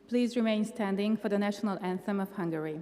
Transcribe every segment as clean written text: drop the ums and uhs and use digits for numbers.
Please remain standing for the national anthem of Hungary.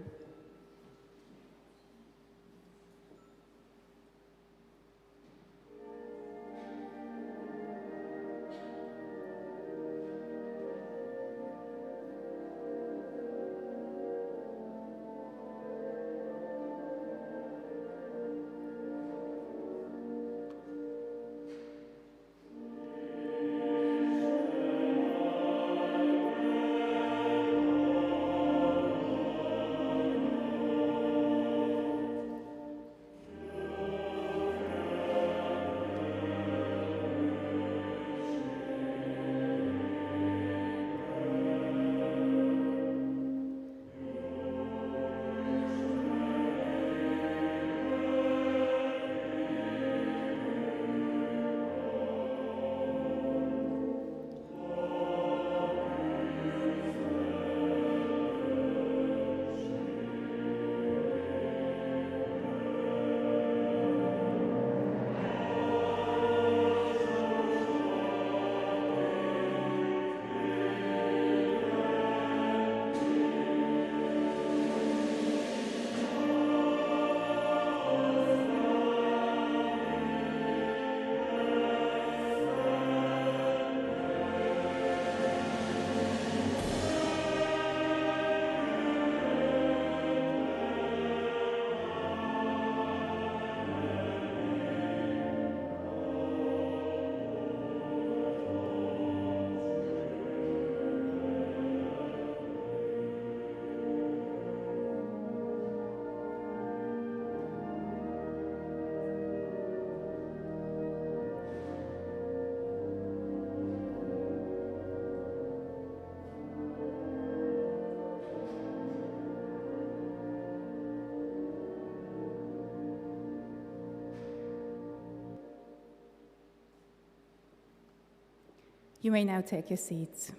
You may now take your seats.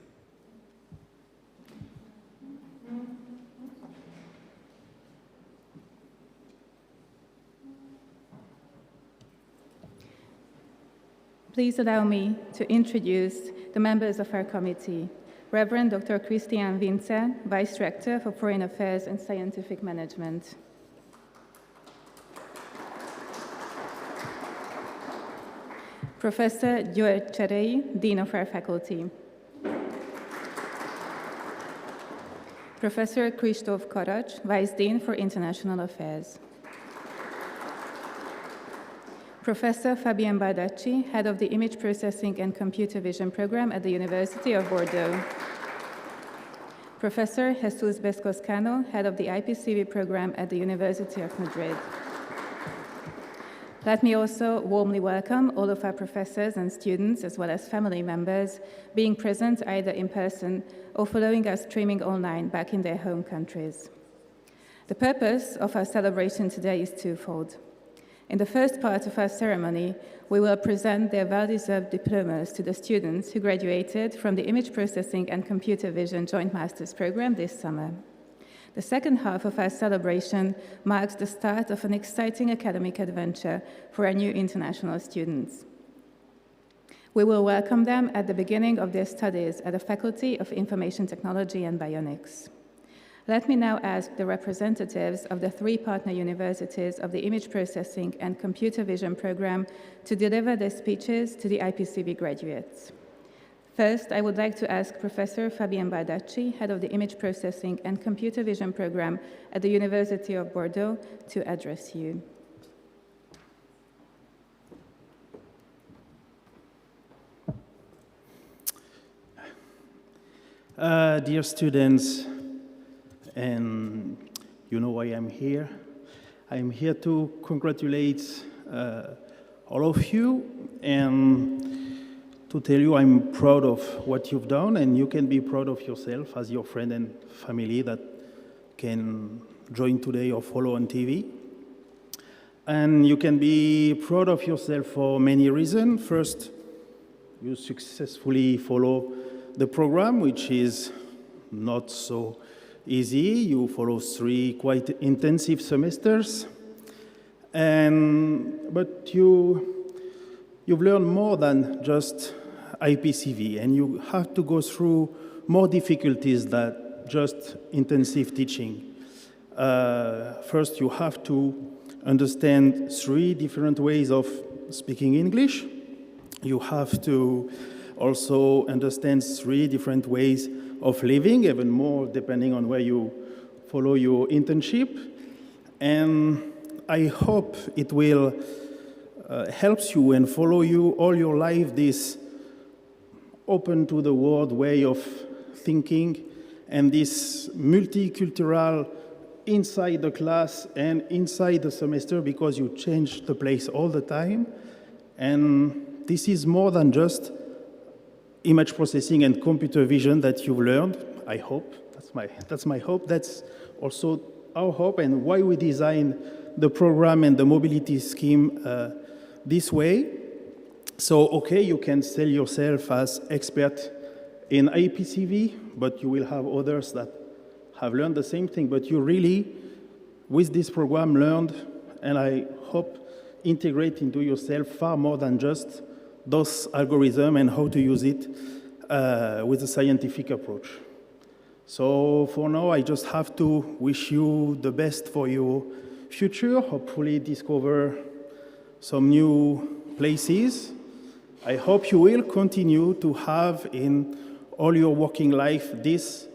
Please allow me to introduce the members of our committee. Reverend Dr. Christian Vince, Vice Rector for Foreign Affairs and Scientific Management. Professor György Cserei, Dean of our faculty. Professor Kristóf Karacs, Vice Dean for International Affairs. Professor Fabien Baldacci, Head of the Image Processing and Computer Vision Program at the University of Bordeaux. Professor Jesus Bescoscano, Head of the IPCV Program at the University of Madrid. Let me also warmly welcome all of our professors and students, as well as family members, being present either in person or following us streaming online back in their home countries. The purpose of our celebration today is twofold. In the first part of our ceremony, we will present their well-deserved diplomas to the students who graduated from the Image Processing and Computer Vision Joint Master's Program this summer. The second half of our celebration marks the start of an exciting academic adventure for our new international students. We will welcome them at the beginning of their studies at the Faculty of Information Technology and Bionics. Let me now ask the representatives of the three partner universities of the Image Processing and Computer Vision Program to deliver their speeches to the IPCV graduates. First, I would like to ask Professor Fabien Baldacci, Head of the Image Processing and Computer Vision Program at the University of Bordeaux, to address you. Dear students, and you know why I'm here. I'm here to congratulate all of you and to tell you I'm proud of what you've done, and you can be proud of yourself as your friend and family that can join today or follow on TV. And you can be proud of yourself for many reasons. First, you successfully follow the program, which is not so easy. You follow 3 quite intensive semesters, but you've learned more than just IPCV, and you have to go through more difficulties than just intensive teaching. First, you have to understand 3 different ways of speaking English. You have to also understand 3 different ways of living, even more depending on where you follow your internship. And I hope it will help you and follow you all your life, this open to the world way of thinking and this multicultural inside the class and inside the semester, because you change the place all the time. And this is more than just image processing and computer vision that you've learned, I hope. That's my hope. That's also our hope and why we designed the program and the mobility scheme this way. So, okay, you can sell yourself as expert in IPCV, but you will have others that have learned the same thing. But you really, with this program, learned, and I hope, integrate into yourself far more than just those algorithms and how to use it with a scientific approach. So for now, I just have to wish you the best for your future, hopefully discover some new places. I hope you will continue to have in all your working life this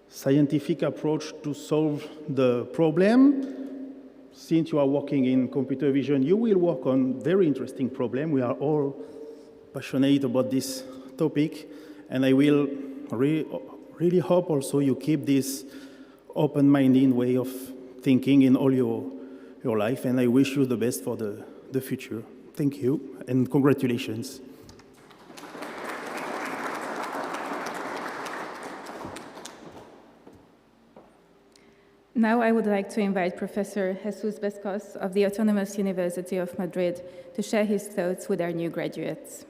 scientific approach to solve the problem. Since you are working in computer vision, you will work on very interesting problem. We are all passionate about this topic, and I will really hope also you keep this open-minded way of thinking in all your life, and I wish you the best for the future. Thank you, and congratulations. Now I would like to invite Professor Jesus Bescos of the Autonomous University of Madrid to share his thoughts with our new graduates.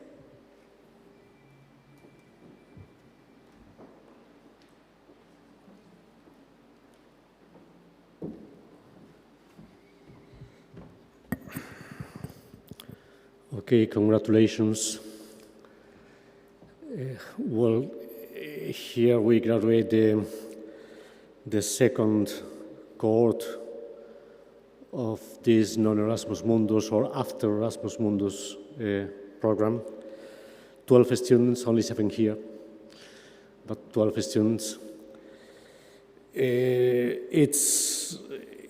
Okay, congratulations. Well, here we graduate the second cohort of this non-Erasmus Mundus or after Erasmus Mundus program. 12 students, only 7 here, but 12 students.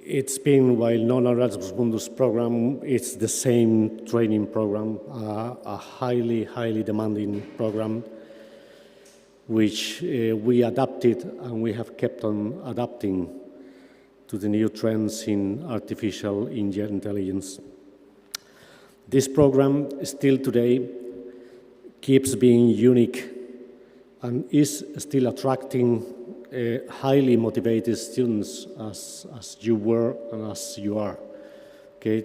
It's been, while non-Erasmus Mundus program, it's the same training program, a highly demanding program, which we adapted and we have kept on adapting to the new trends in artificial intelligence. This program still today keeps being unique and is still attracting highly motivated students as you were and as you are. Okay,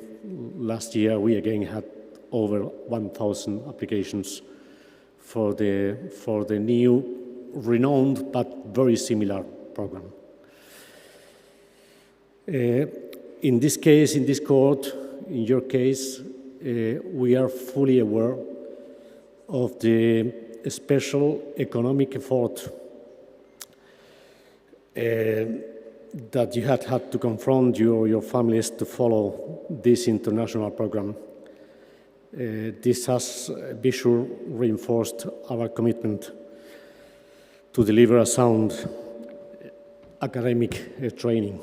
last year we again had over 1,000 applications for the new, renowned but very similar program. In this case, in this cohort, in your case, we are fully aware of the special economic effort that you had to confront your families to follow this international program. This has, be sure, reinforced our commitment to deliver a sound academic training.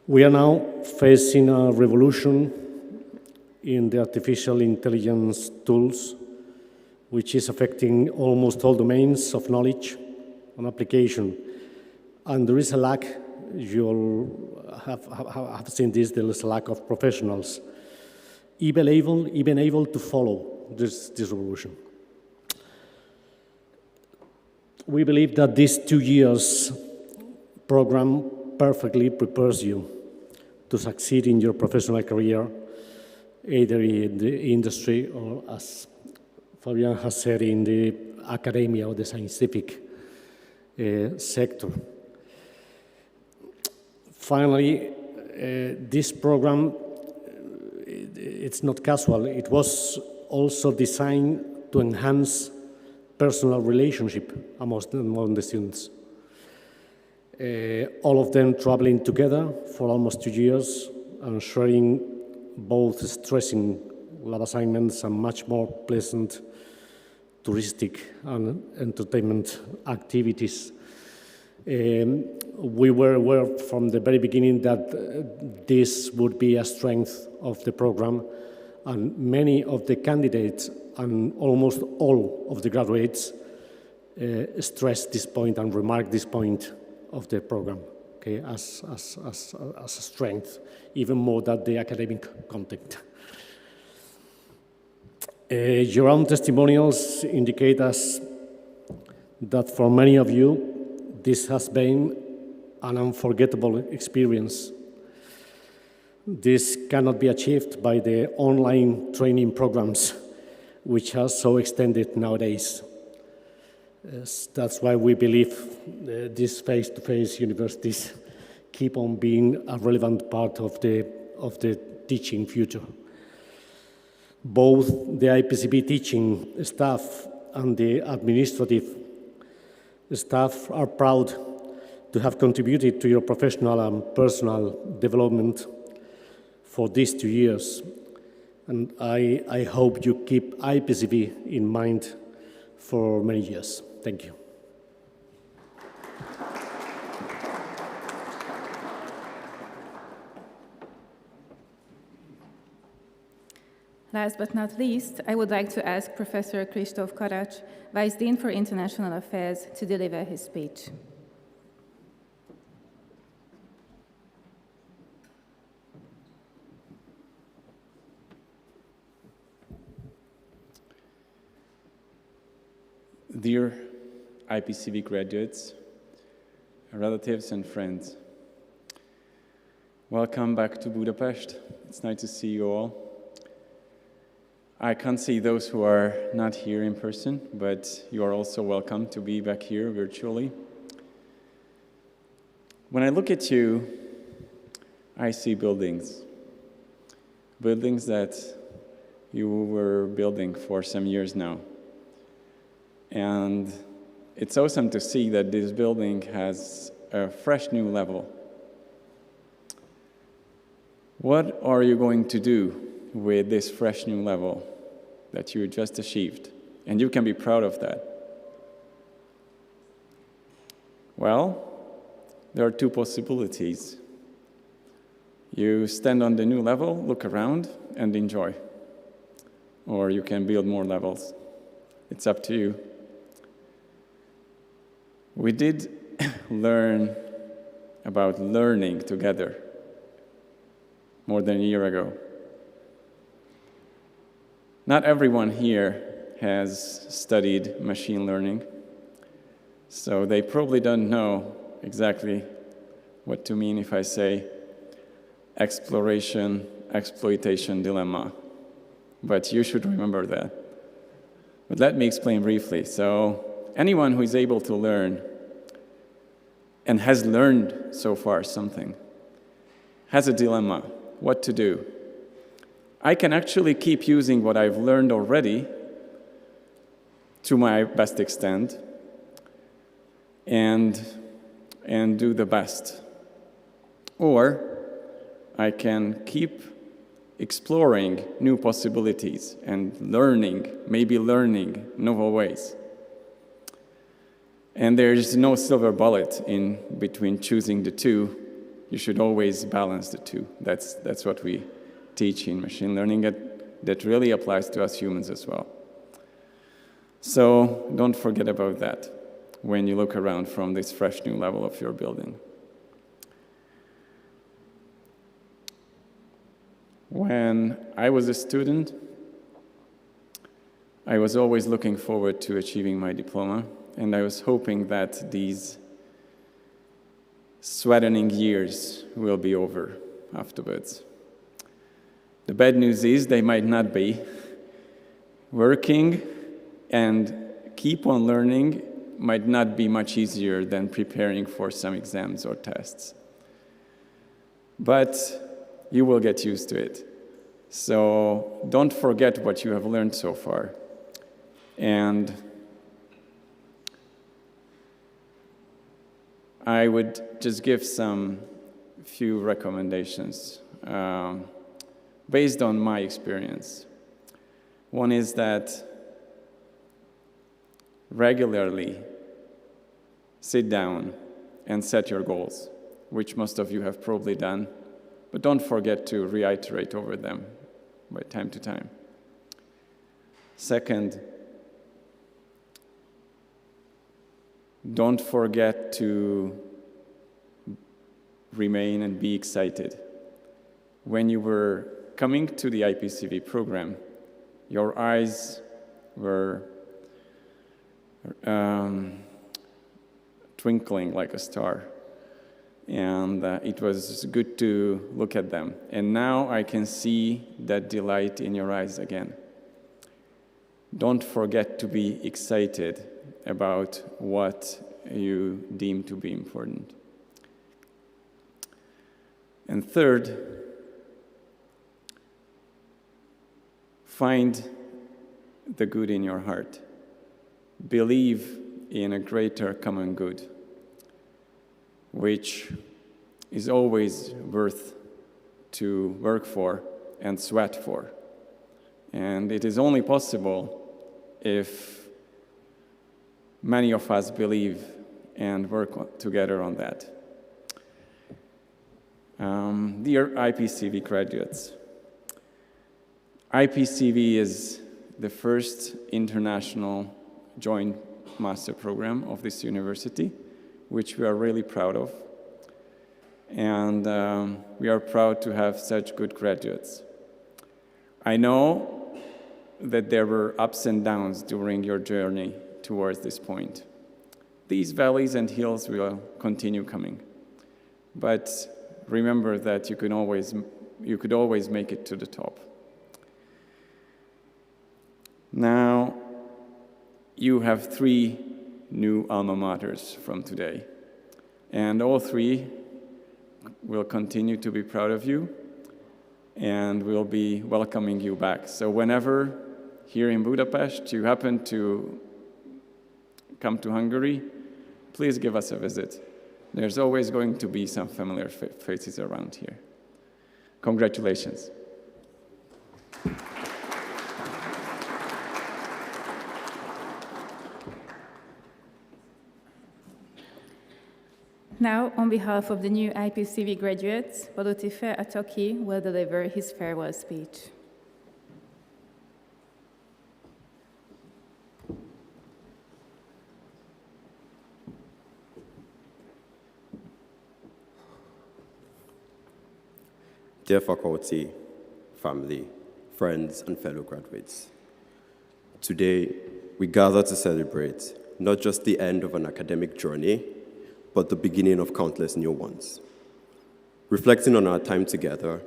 We are now facing a revolution in the artificial intelligence tools, which is affecting almost all domains of knowledge and application. And there is a lack, you'll have seen this, there is a lack of professionals even able to follow this revolution. We believe that this 2 years program perfectly prepares you to succeed in your professional career, either in the industry or, as Fabian has said, in the academia or the scientific sector. Finally, this program, it's not casual. It was also designed to enhance personal relationship among the students. All of them traveling together for almost 2 years and sharing both stressing lab assignments and much more pleasant touristic and entertainment activities. We were aware from the very beginning that this would be a strength of the program, and many of the candidates and almost all of the graduates stressed this point and remarked this point of the program, okay, as a strength, even more than the academic content. Your own testimonials indicate us that for many of you, this has been an unforgettable experience. This cannot be achieved by the online training programs, which are so extended nowadays. That's why we believe these face-to-face universities keep on being a relevant part of the teaching future. Both the IPCV teaching staff and the administrative staff are proud to have contributed to your professional and personal development for these 2 years. And I hope you keep IPCV in mind for many years. Thank you. Last but not least, I would like to ask Professor Kristóf Karacs, Vice Dean for International Affairs, to deliver his speech. Dear IPCV graduates, relatives and friends, welcome back to Budapest. It's nice to see you all. I can't see those who are not here in person, but you are also welcome to be back here virtually. When I look at you, I see buildings. Buildings that you were building for some years now. And it's awesome to see that this building has a fresh new level. What are you going to do with this fresh new level that you just achieved? And you can be proud of that. Well, there are two possibilities. You stand on the new level, look around, and enjoy. Or you can build more levels. It's up to you. We did learn about learning together more than a year ago. Not everyone here has studied machine learning, so they probably don't know exactly what to mean if I say exploration, exploitation dilemma. But you should remember that. But let me explain briefly. So anyone who is able to learn and has learned so far something has a dilemma, what to do. I can actually keep using what I've learned already to my best extent and do the best. Or I can keep exploring new possibilities and maybe learning novel ways. And there's no silver bullet in between choosing the two. You should always balance the two. That's what we teach in machine learning. That really applies to us humans as well. So don't forget about that when you look around from this fresh new level of your building. When I was a student, I was always looking forward to achieving my diploma, and I was hoping that these sweating years will be over afterwards. The bad news is they might not be. Working and keep on learning might not be much easier than preparing for some exams or tests. But you will get used to it. So don't forget what you have learned so far. And I would just give some few recommendations based on my experience. One is that regularly sit down and set your goals, which most of you have probably done, but don't forget to reiterate over them by time to time. Second, don't forget to remain and be excited. When you were coming to the IPCV program, your eyes were twinkling like a star, and it was good to look at them. And now I can see that delight in your eyes again. Don't forget to be excited about what you deem to be important. And third, find the good in your heart. Believe in a greater common good, which is always worth to work for and sweat for. And it is only possible if many of us believe and work together on that. Dear IPCV graduates, IPCV is the first international joint master program of this university, which we are really proud of. And we are proud to have such good graduates. I know that there were ups and downs during your journey towards this point. These valleys and hills will continue coming. But remember that you could always make it to the top. Now, you have 3 new alma maters from today, and all 3 will continue to be proud of you and will be welcoming you back. So whenever here in Budapest you happen to come to Hungary, please give us a visit. There's always going to be some familiar faces around here. Congratulations. Now, on behalf of the new IPCV graduates, Balutife Atoki will deliver his farewell speech. Dear faculty, family, friends, and fellow graduates, today we gather to celebrate not just the end of an academic journey, but the beginning of countless new ones. Reflecting on our time together,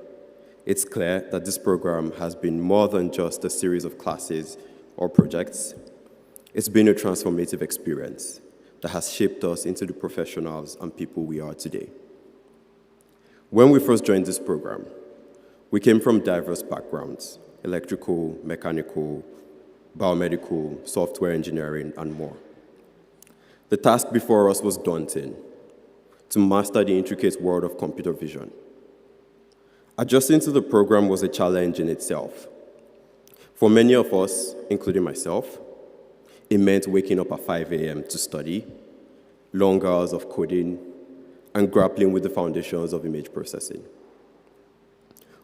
it's clear that this program has been more than just a series of classes or projects. It's been a transformative experience that has shaped us into the professionals and people we are today. When we first joined this program, we came from diverse backgrounds: electrical, mechanical, biomedical, software engineering, and more. The task before us was daunting: to master the intricate world of computer vision. Adjusting to the program was a challenge in itself. For many of us, including myself, it meant waking up at 5 a.m. to study, long hours of coding, and grappling with the foundations of image processing,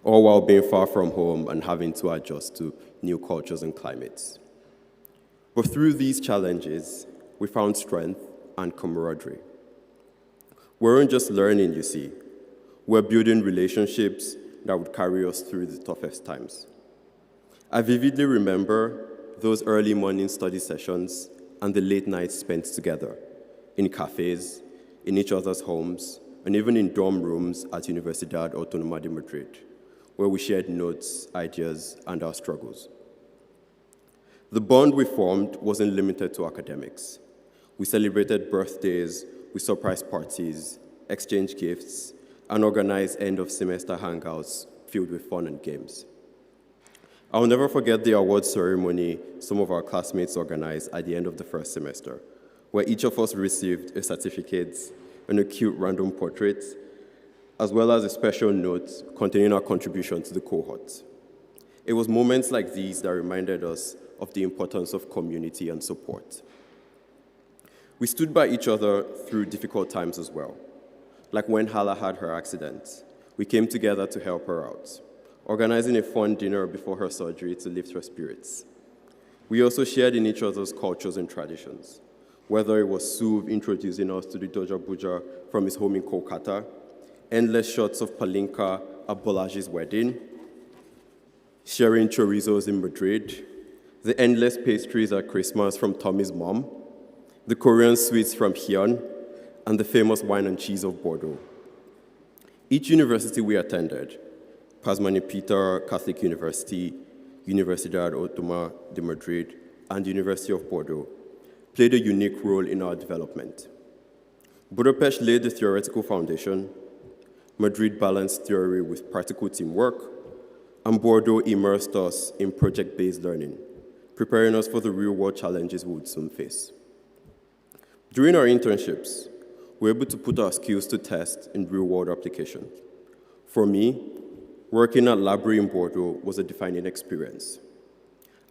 all while being far from home and having to adjust to new cultures and climates. But through these challenges, we found strength and camaraderie. We weren't just learning, you see. We're building relationships that would carry us through the toughest times. I vividly remember those early morning study sessions and the late nights spent together in cafes, in each other's homes, and even in dorm rooms at Universidad Autónoma de Madrid, where we shared notes, ideas, and our struggles. The bond we formed wasn't limited to academics. We celebrated birthdays, we surprise parties, exchanged gifts, and organized end-of-semester hangouts filled with fun and games. I'll never forget the award ceremony some of our classmates organized at the end of the first semester, where each of us received a certificate and a cute random portrait, as well as a special note containing our contribution to the cohort. It was moments like these that reminded us of the importance of community and support. We stood by each other through difficult times as well. Like when Hala had her accident, we came together to help her out, organizing a fun dinner before her surgery to lift her spirits. We also shared in each other's cultures and traditions, whether it was Suv introducing us to the Doja Buja from his home in Kolkata, endless shots of palinka at Bolaji's wedding, sharing chorizos in Madrid, the endless pastries at Christmas from Tommy's mom, the Korean sweets from Hyun, and the famous wine and cheese of Bordeaux. Each university we attended, Pasmani Peter Catholic University, Universidad Autónoma de Madrid, and University of Bordeaux, played a unique role in our development. Budapest laid the theoretical foundation, Madrid balanced theory with practical teamwork, and Bordeaux immersed us in project-based learning, preparing us for the real-world challenges we would soon face. During our internships, we were able to put our skills to test in real-world applications. For me, working at Library in Bordeaux was a defining experience.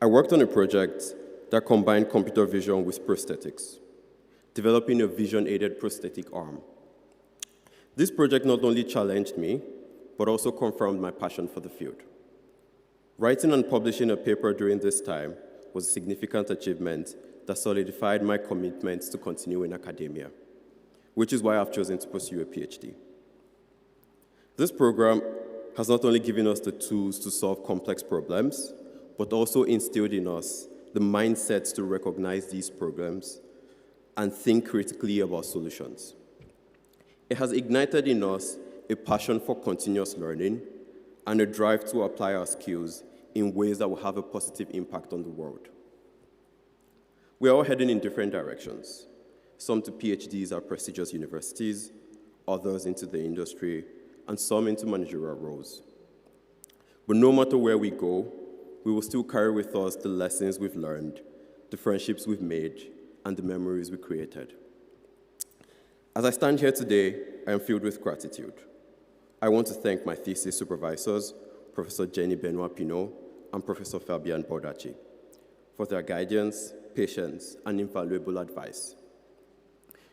I worked on a project that combined computer vision with prosthetics, developing a vision-aided prosthetic arm. This project not only challenged me, but also confirmed my passion for the field. Writing and publishing a paper during this time was a significant achievement that solidified my commitment to continue in academia, which is why I've chosen to pursue a PhD. This program has not only given us the tools to solve complex problems, but also instilled in us the mindset to recognize these problems and think critically about solutions. It has ignited in us a passion for continuous learning and a drive to apply our skills in ways that will have a positive impact on the world. We are all heading in different directions, some to PhDs at prestigious universities, others into the industry, and some into managerial roles. But no matter where we go, we will still carry with us the lessons we've learned, the friendships we've made, and the memories we created. As I stand here today, I am filled with gratitude. I want to thank my thesis supervisors, Professor Jenny Benoit-Pinot and Professor Fabian Bordacci, for their guidance, patience, and invaluable advice.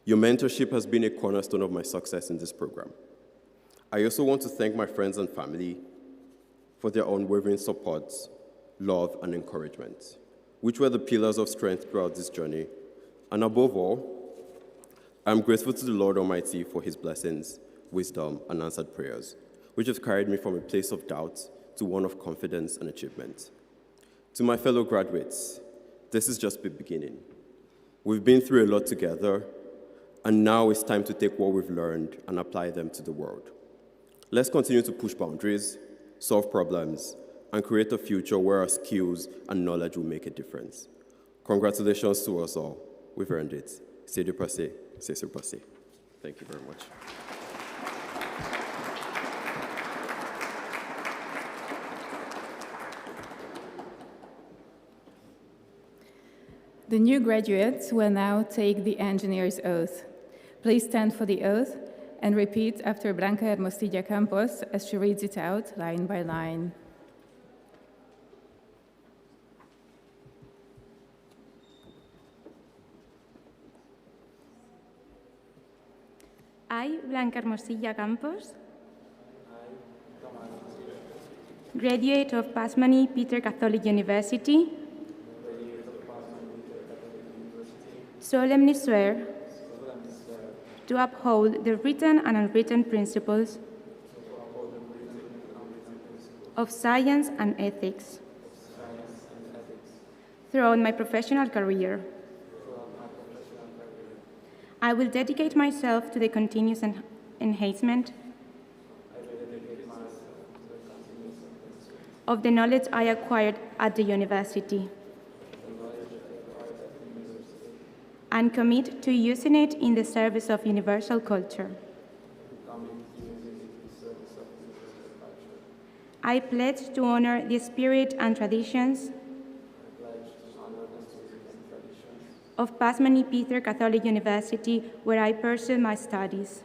Your mentorship has been a cornerstone of my success in this program. I also want to thank my friends and family for their unwavering support, love, and encouragement, which were the pillars of strength throughout this journey. And above all, I'm grateful to the Lord Almighty for his blessings, wisdom, and answered prayers, which have carried me from a place of doubt to one of confidence and achievement. To my fellow graduates, this is just the beginning. We've been through a lot together, and now it's time to take what we've learned and apply them to the world. Let's continue to push boundaries, solve problems, and create a future where our skills and knowledge will make a difference. Congratulations to us all. We've earned it. C'est du passé, c'est sur passé. Thank you very much. The new graduates will now take the engineer's oath. Please stand for the oath and repeat after Blanca Hermosilla Campos as she reads it out line by line. I, Blanca Hermosilla Campos, graduate of Pasmani Peter Catholic University, solemnly swear to uphold the written and unwritten principles of science and ethics throughout my professional career. I will dedicate myself to the continuous enhancement of the knowledge I acquired at the university and commit to using it in the service of universal culture. I pledge to honor the spirit and traditions of Pasmani Peter Catholic University, where I pursued my studies,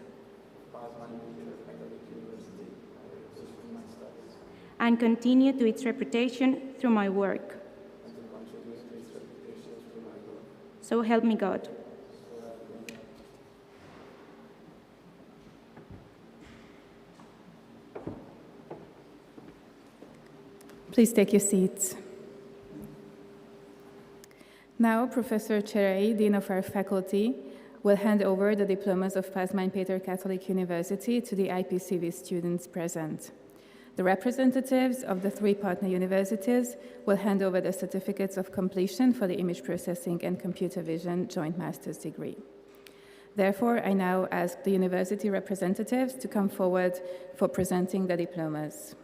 and continue to its reputation through my work. So help me God. Please take your seats. Now, Professor Cherei, Dean of our faculty, will hand over the diplomas of Pázmány Péter Catholic University to the IPCV students present. The representatives of the 3 partner universities will hand over the certificates of completion for the image processing and computer vision joint master's degree. Therefore, I now ask the university representatives to come forward for presenting the diplomas.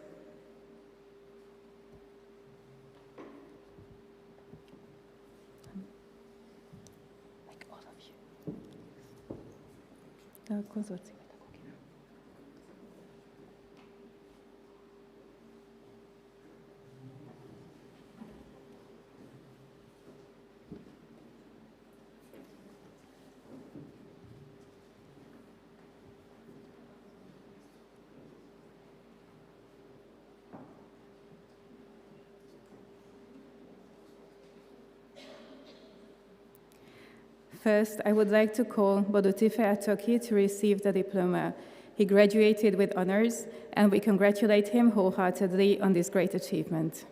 First, I would like to call Bodotife Atoki to receive the diploma. He graduated with honors, and we congratulate him wholeheartedly on this great achievement.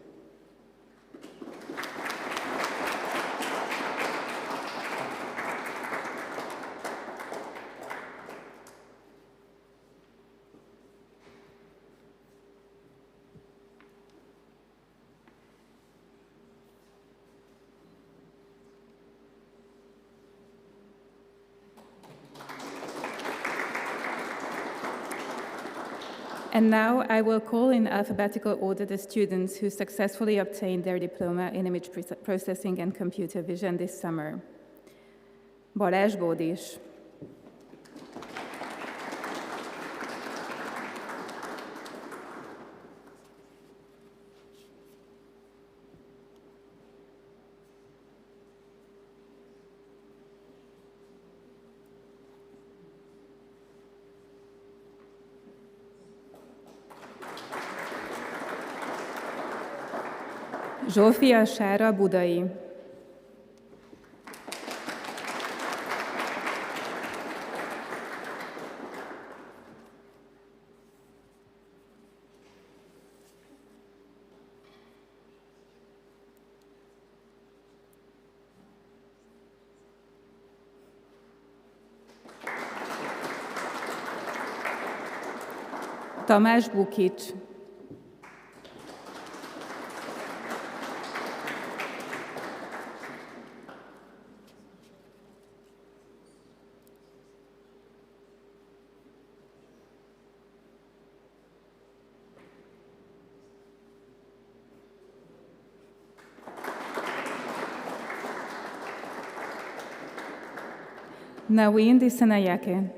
And now I will call in alphabetical order the students who successfully obtained their diploma in image processing and computer vision this summer. Balázs Bódis. Zsófia Sára Budai. Tamás Bukics. Nawin Dissanayake.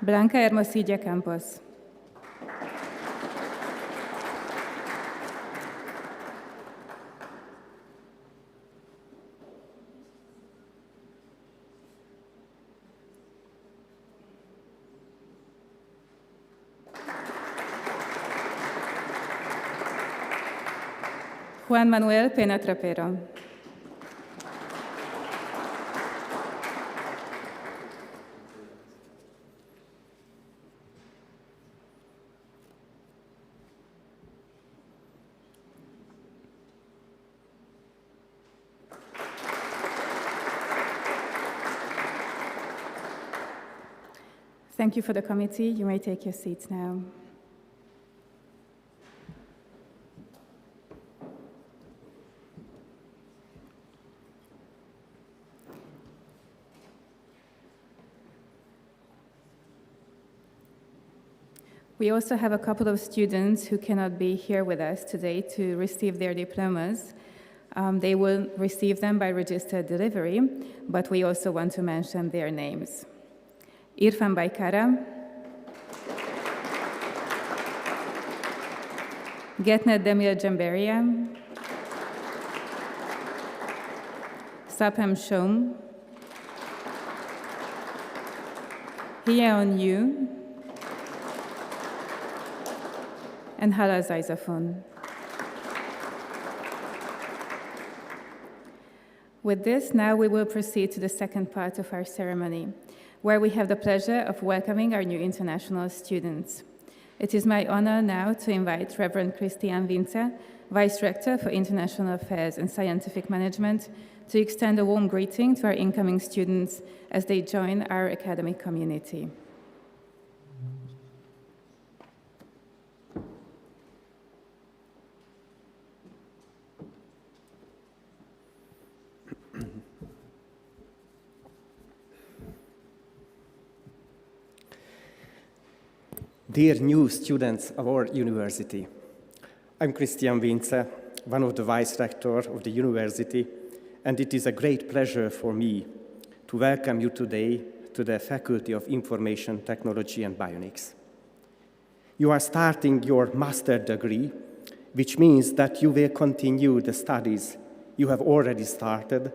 Blanca Hermosilla Campos. Juan Manuel Pena Trapero. Thank you for the committee. You may take your seats now. We also have a couple of students who cannot be here with us today to receive their diplomas. They will receive them by registered delivery, but we also want to mention their names. Irfan Baykara, Getnet Demir Jamberia, Sapem Shom, Hyeon Yu, and Hala Zaizafon. With this, now we will proceed to the second part of our ceremony, where we have the pleasure of welcoming our new international students. It is my honor now to invite Reverend Christian Vince, Vice Rector for International Affairs and Scientific Management, to extend a warm greeting to our incoming students as they join our academic community. Dear new students of our university, I'm Christian Vince, one of the vice rector of the university, and it is a great pleasure for me to welcome you today to the Faculty of Information Technology and Bionics. You are starting your master's degree, which means that you will continue the studies you have already started,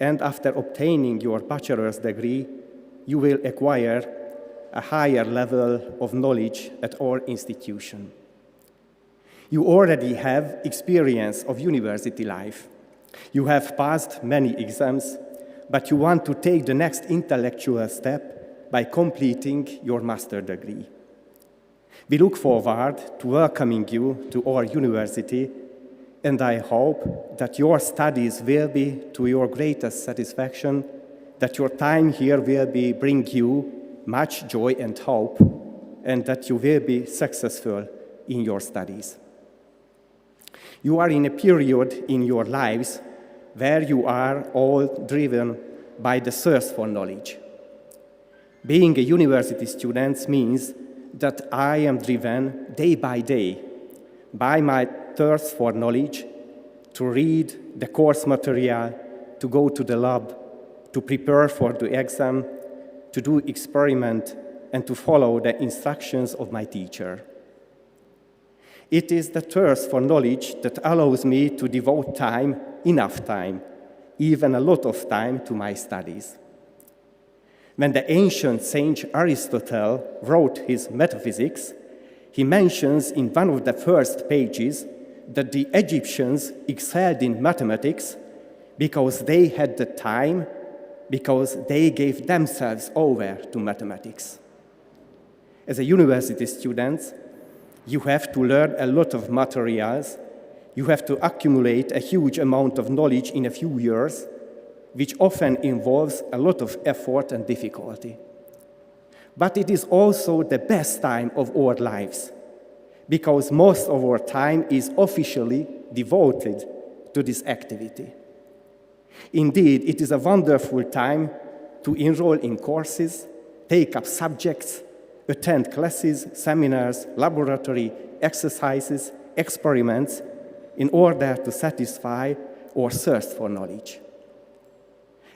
and after obtaining your bachelor's degree, you will acquire a higher level of knowledge at our institution. You already have experience of university life. You have passed many exams, but you want to take the next intellectual step by completing your master's degree. We look forward to welcoming you to our university, and I hope that your studies will be to your greatest satisfaction, that your time here will bring you much joy and hope, and that you will be successful in your studies. You are in a period in your lives where you are all driven by the thirst for knowledge. Being a university student means that I am driven day by day by my thirst for knowledge, to read the course material, to go to the lab, to prepare for the exam, to do experiment, and to follow the instructions of my teacher. It is the thirst for knowledge that allows me to devote time, enough time, even a lot of time to my studies. When the ancient Saint Aristotle wrote his Metaphysics, he mentions in one of the first pages that the Egyptians excelled in mathematics because they had the time, because they gave themselves over to mathematics. As a university student, you have to learn a lot of materials, you have to accumulate a huge amount of knowledge in a few years, which often involves a lot of effort and difficulty. But it is also the best time of our lives, because most of our time is officially devoted to this activity. Indeed, it is a wonderful time to enroll in courses, take up subjects, attend classes, seminars, laboratory exercises, experiments, in order to satisfy our thirst for knowledge.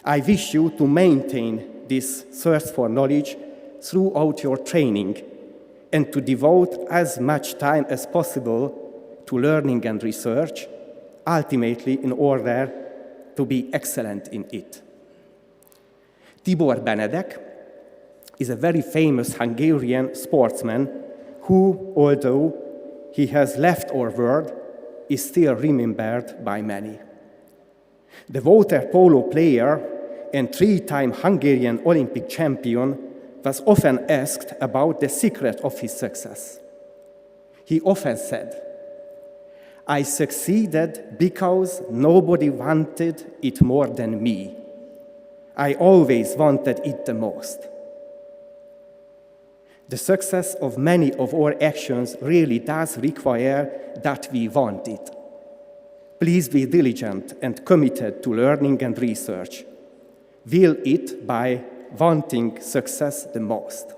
I wish you to maintain this thirst for knowledge throughout your training and to devote as much time as possible to learning and research, ultimately in order to be excellent in it. Tibor Benedek is a very famous Hungarian sportsman who, although he has left our world, is still remembered by many. The water polo player and three-time Hungarian Olympic champion was often asked about the secret of his success. He often said, "I succeeded because nobody wanted it more than me. I always wanted it the most." The success of many of our actions really does require that we want it. Please be diligent and committed to learning and research. Will it by wanting success the most.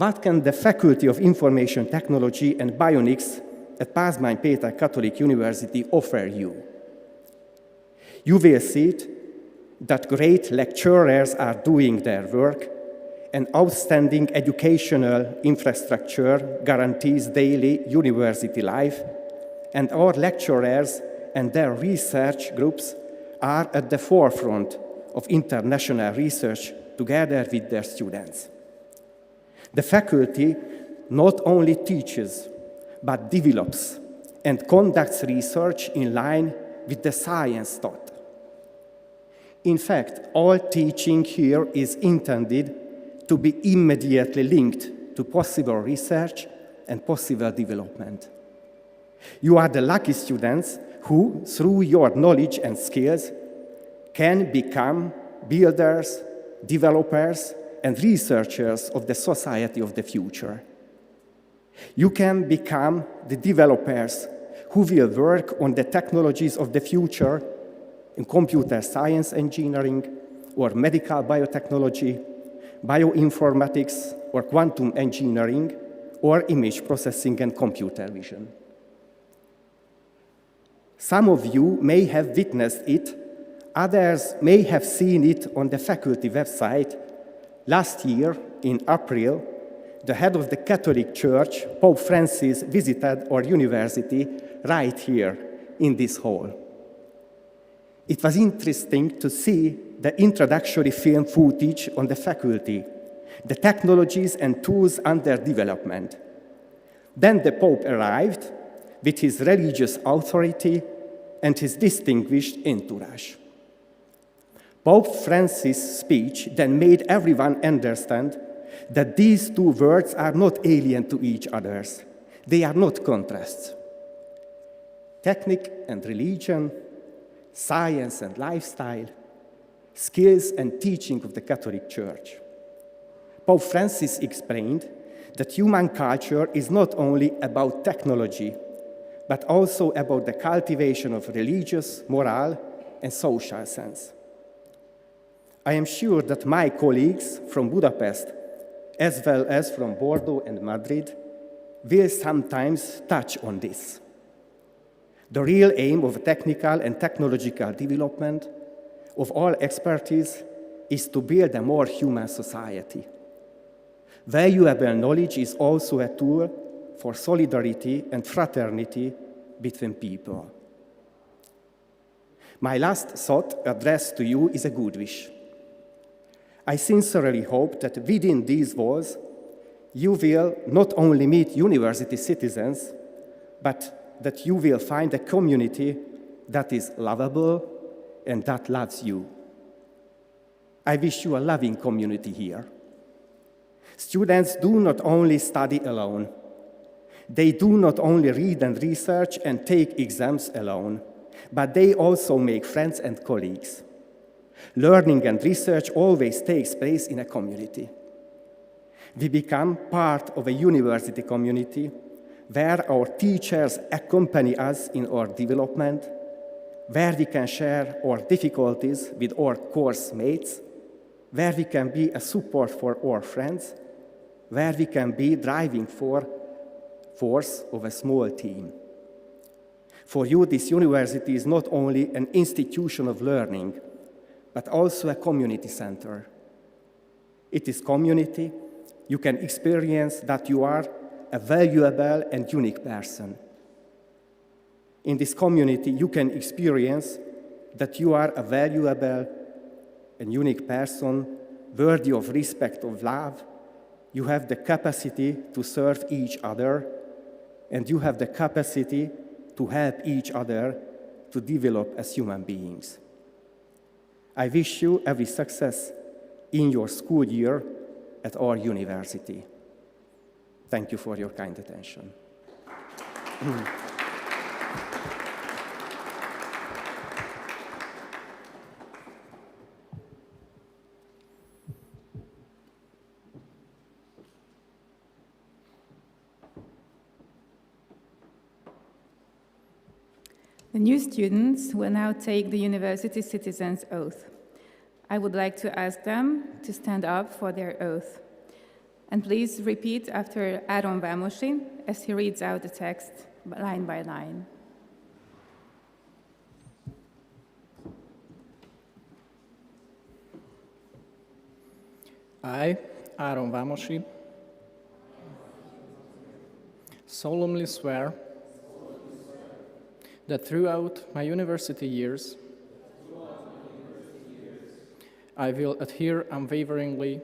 What can the Faculty of Information Technology and Bionics at Pázmány Péter Catholic University offer you? You will see that great lecturers are doing their work, and outstanding educational infrastructure guarantees daily university life, and our lecturers and their research groups are at the forefront of international research together with their students. The faculty not only teaches, but develops and conducts research in line with the science taught. In fact, all teaching here is intended to be immediately linked to possible research and possible development. You are the lucky students who, through your knowledge and skills, can become builders, developers, and researchers of the society of the future. You can become the developers who will work on the technologies of the future in computer science engineering, or medical biotechnology, bioinformatics, or quantum engineering, or image processing and computer vision. Some of you may have witnessed it, others may have seen it on the faculty website. Last year, in April, the head of the Catholic Church, Pope Francis, visited our university right here in this hall. It was interesting to see the introductory film footage on the faculty, the technologies and tools under development. Then the Pope arrived with his religious authority and his distinguished entourage. Pope Francis' speech then made everyone understand that these two words are not alien to each other. They are not contrasts. Technique and religion, science and lifestyle, skills and teaching of the Catholic Church. Pope Francis explained that human culture is not only about technology, but also about the cultivation of religious, moral, and social sense. I am sure that my colleagues from Budapest, as well as from Bordeaux and Madrid, will sometimes touch on this. The real aim of technical and technological development of all expertise is to build a more human society. Valuable knowledge is also a tool for solidarity and fraternity between people. My last thought addressed to you is a good wish. I sincerely hope that within these walls, you will not only meet university citizens, but that you will find a community that is lovable and that loves you. I wish you a loving community here. Students do not only study alone. They do not only read and research and take exams alone, but they also make friends and colleagues. Learning and research always takes place in a community. We become part of a university community where our teachers accompany us in our development, where we can share our difficulties with our course mates, where we can be a support for our friends, where we can be driving force of a small team. For you, this university is not only an institution of learning, but also a community center. It is community. You can experience that you are a valuable and unique person. In this community, you can experience that you are a valuable and unique person, worthy of respect, of love. You have the capacity to serve each other, and you have the capacity to help each other to develop as human beings. I wish you every success in your school year at our university. Thank you for your kind attention. The new students will now take the university citizens' oath. I would like to ask them to stand up for their oath. And please repeat after Áron Vámosi as he reads out the text line by line. I, Áron Vámosi, solemnly swear that throughout my university years, I will adhere unwaveringly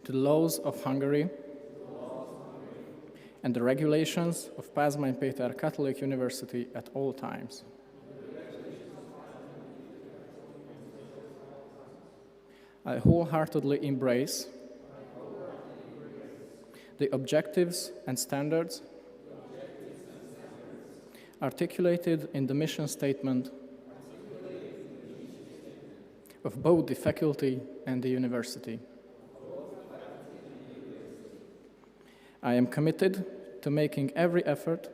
to the laws of Hungary and the regulations of Pázmány Péter Catholic University at all times. I wholeheartedly embrace the objectives and standards articulated in the mission statement of both the faculty and the university. I am committed to making every effort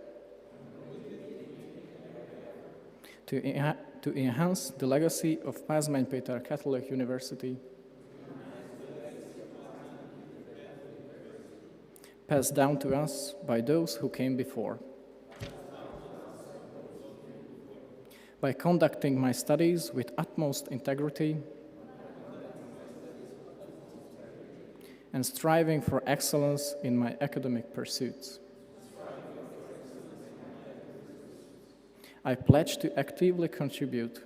to enhance the legacy of Pázmány Péter Catholic University, passed down to us by those who came before. By conducting my studies with utmost integrity and striving for excellence in my academic pursuits. I pledge to actively contribute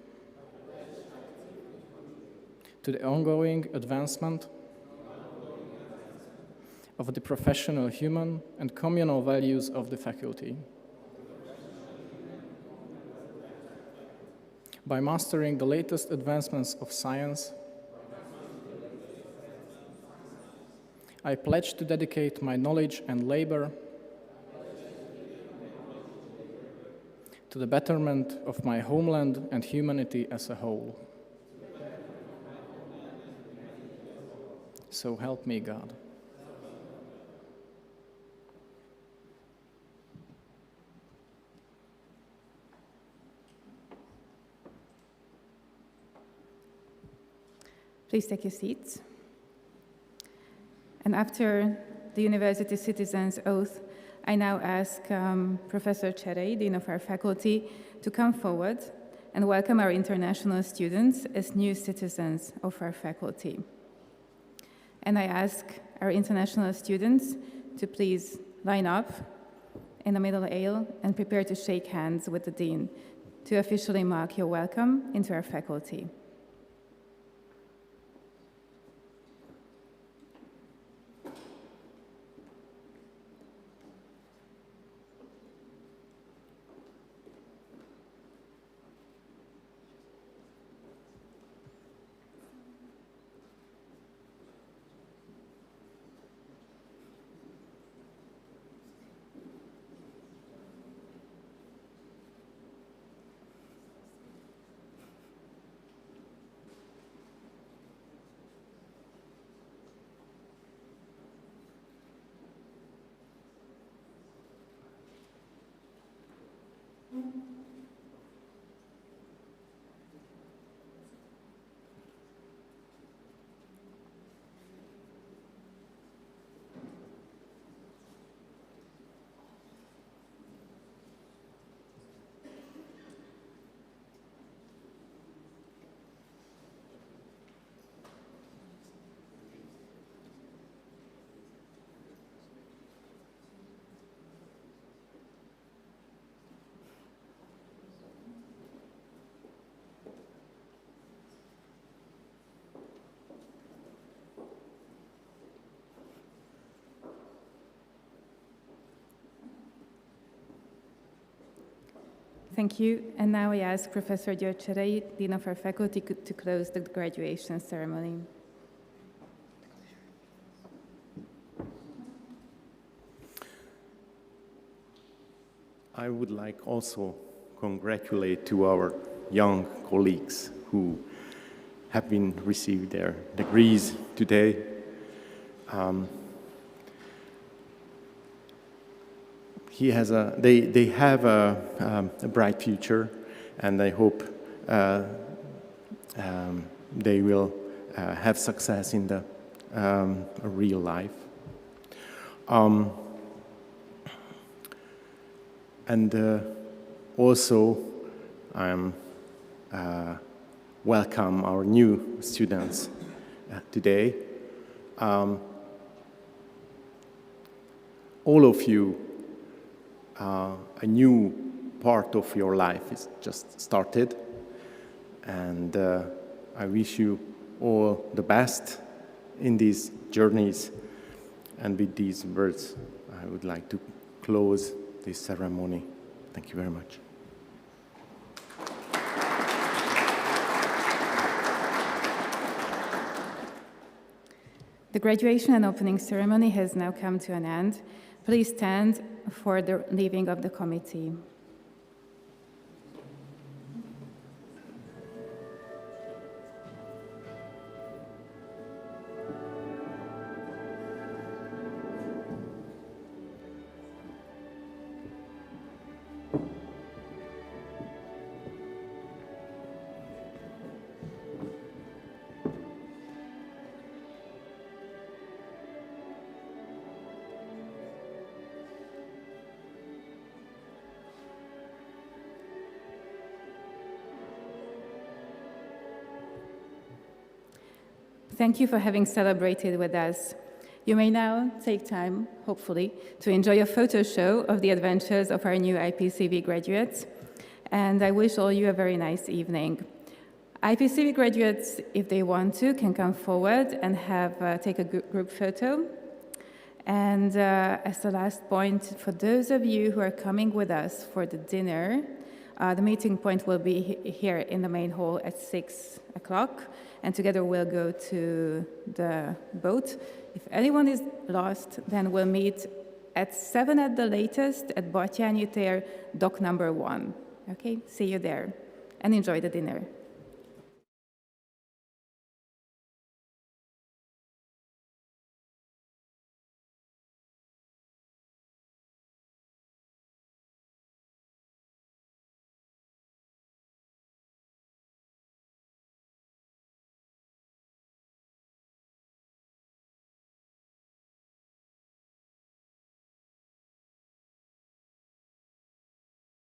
to the ongoing advancement of the professional, human, and communal values of the faculty. By mastering the latest advancements of science, I pledge to dedicate my knowledge and labor to the betterment of my homeland and humanity as a whole. So help me God. Please take your seats. And after the university citizen's oath, I now ask Professor Cserei, Dean of our faculty, to come forward and welcome our international students as new citizens of our faculty. And I ask our international students to please line up in the middle aisle and prepare to shake hands with the Dean to officially mark your welcome into our faculty. Thank you. And now I ask Professor György Cserei, Dean of our faculty, to close the graduation ceremony. I would like also congratulate to our young colleagues who have been received their degrees today. They have a bright future, and I hope they will have success in the a real life. Also, I'm welcome our new students today. All of you, a new part of your life is just started, and I wish you all the best in these journeys. And with these words, I would like to close this ceremony. Thank you very much. The graduation and opening ceremony has now come to an end. Please stand for the leaving of the committee. Thank you for having celebrated with us. You may now take time, hopefully, to enjoy a photo show of the adventures of our new IPCV graduates, and I wish all you a very nice evening. IPCV graduates, if they want to, can come forward and take a group photo. And as the last point, for those of you who are coming with us for the dinner, the meeting point will be here in the main hall at 6 o'clock, and together we'll go to the boat. If anyone is lost, then we'll meet at 7 at the latest at Batyányi tér, dock number 1. Okay, see you there, and enjoy the dinner.